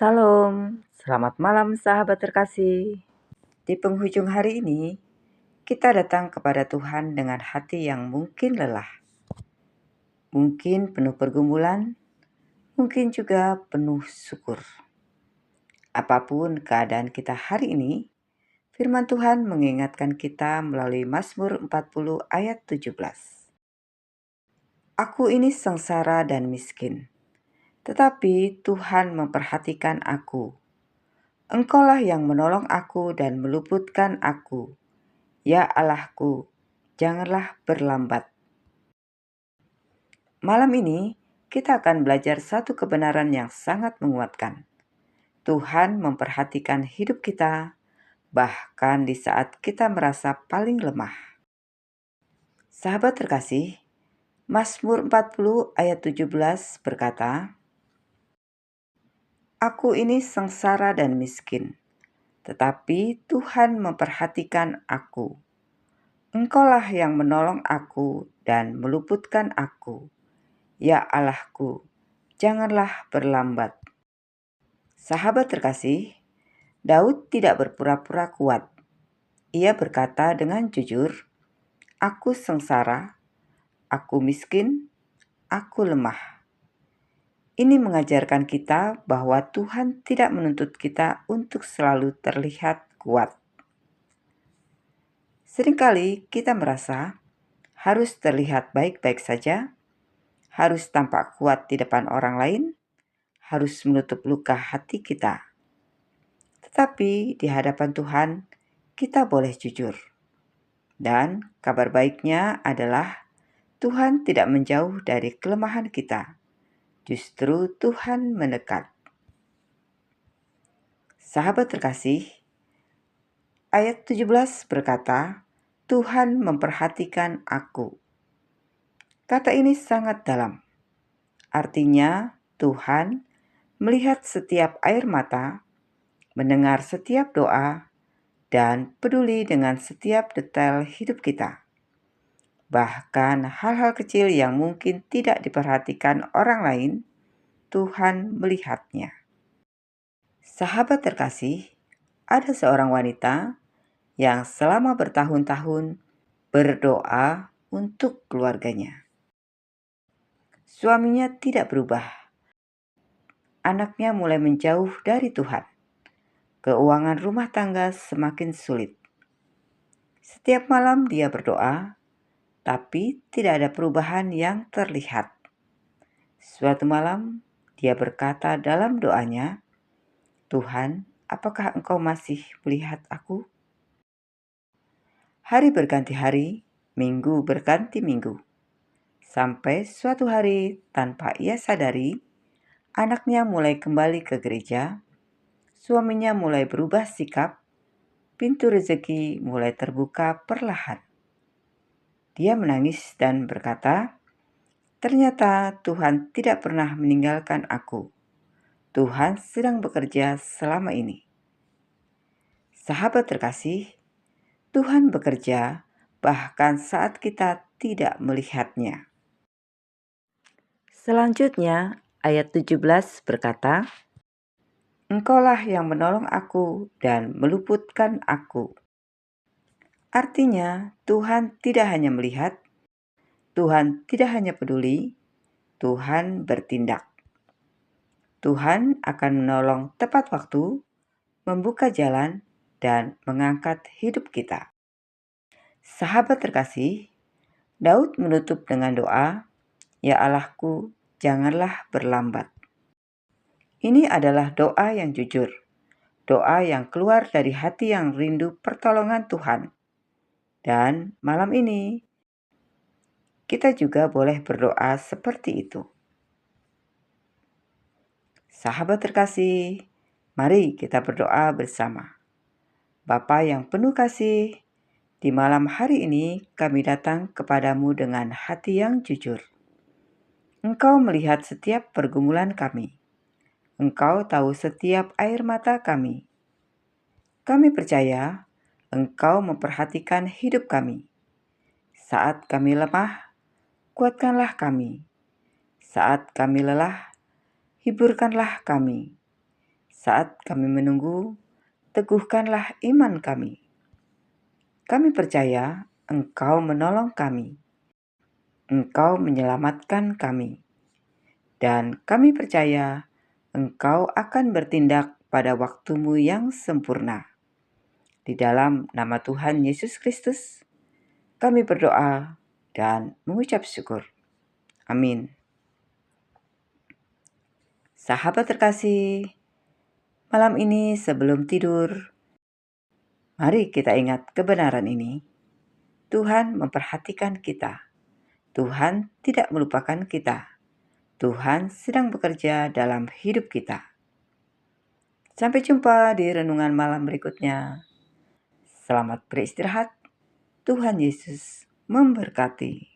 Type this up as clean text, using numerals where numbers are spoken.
Salam, selamat malam sahabat terkasih. Di penghujung hari ini, kita datang kepada Tuhan dengan hati yang mungkin lelah, mungkin penuh pergumulan, mungkin juga penuh syukur. Apapun keadaan kita hari ini, firman Tuhan mengingatkan kita melalui Mazmur 40 ayat 17. Aku ini sengsara dan miskin, tetapi Tuhan memperhatikan aku. Engkaulah yang menolong aku dan meluputkan aku. Ya Allahku, janganlah berlambat. Malam ini, kita akan belajar satu kebenaran yang sangat menguatkan. Tuhan memperhatikan hidup kita, bahkan di saat kita merasa paling lemah. Sahabat terkasih, Mazmur 40 ayat 17 berkata, Aku ini sengsara dan miskin, tetapi Tuhan memperhatikan aku. Engkaulah yang menolong aku dan meluputkan aku. Ya Allahku, janganlah berlambat. Sahabat terkasih, Daud tidak berpura-pura kuat. Ia berkata dengan jujur, Aku sengsara, aku miskin, aku lemah. Ini mengajarkan kita bahwa Tuhan tidak menuntut kita untuk selalu terlihat kuat. Seringkali kita merasa harus terlihat baik-baik saja, harus tampak kuat di depan orang lain, harus menutup luka hati kita. Tetapi di hadapan Tuhan, kita boleh jujur. Dan kabar baiknya adalah Tuhan tidak menjauh dari kelemahan kita. Justru Tuhan mendekat. Sahabat terkasih, ayat 17 berkata, Tuhan memperhatikan aku. Kata ini sangat dalam. Artinya, Tuhan melihat setiap air mata, mendengar setiap doa, dan peduli dengan setiap detail hidup kita. Bahkan hal-hal kecil yang mungkin tidak diperhatikan orang lain, Tuhan melihatnya. Sahabat terkasih, ada seorang wanita yang selama bertahun-tahun berdoa untuk keluarganya. Suaminya tidak berubah. Anaknya mulai menjauh dari Tuhan. Keuangan rumah tangga semakin sulit. Setiap malam dia berdoa, tapi tidak ada perubahan yang terlihat. Suatu malam, dia berkata dalam doanya, Tuhan, apakah Engkau masih melihat aku? Hari berganti hari, minggu berganti minggu. Sampai suatu hari, tanpa ia sadari, anaknya mulai kembali ke gereja, suaminya mulai berubah sikap, pintu rezeki mulai terbuka perlahan. Dia menangis dan berkata, ternyata Tuhan tidak pernah meninggalkan aku. Tuhan sedang bekerja selama ini. Sahabat terkasih, Tuhan bekerja bahkan saat kita tidak melihatnya. Selanjutnya, ayat 17 berkata, Engkaulah yang menolong aku dan meluputkan aku. Artinya, Tuhan tidak hanya melihat, Tuhan tidak hanya peduli, Tuhan bertindak. Tuhan akan menolong tepat waktu, membuka jalan, dan mengangkat hidup kita. Sahabat terkasih, Daud menutup dengan doa, Ya Allahku, janganlah berlambat. Ini adalah doa yang jujur, doa yang keluar dari hati yang rindu pertolongan Tuhan. Dan malam ini, kita juga boleh berdoa seperti itu. Sahabat terkasih, mari kita berdoa bersama. Bapa yang penuh kasih, di malam hari ini kami datang kepadamu dengan hati yang jujur. Engkau melihat setiap pergumulan kami. Engkau tahu setiap air mata kami. Kami percaya Engkau memperhatikan hidup kami. Saat kami lemah, kuatkanlah kami. Saat kami lelah, hiburkanlah kami. Saat kami menunggu, teguhkanlah iman kami. Kami percaya Engkau menolong kami. Engkau menyelamatkan kami. Dan kami percaya Engkau akan bertindak pada waktu-Mu yang sempurna. Di dalam nama Tuhan Yesus Kristus, kami berdoa dan mengucap syukur. Amin. Sahabat terkasih, malam ini sebelum tidur, mari kita ingat kebenaran ini. Tuhan memperhatikan kita. Tuhan tidak melupakan kita. Tuhan sedang bekerja dalam hidup kita. Sampai jumpa di renungan malam berikutnya. Selamat beristirahat. Tuhan Yesus memberkati.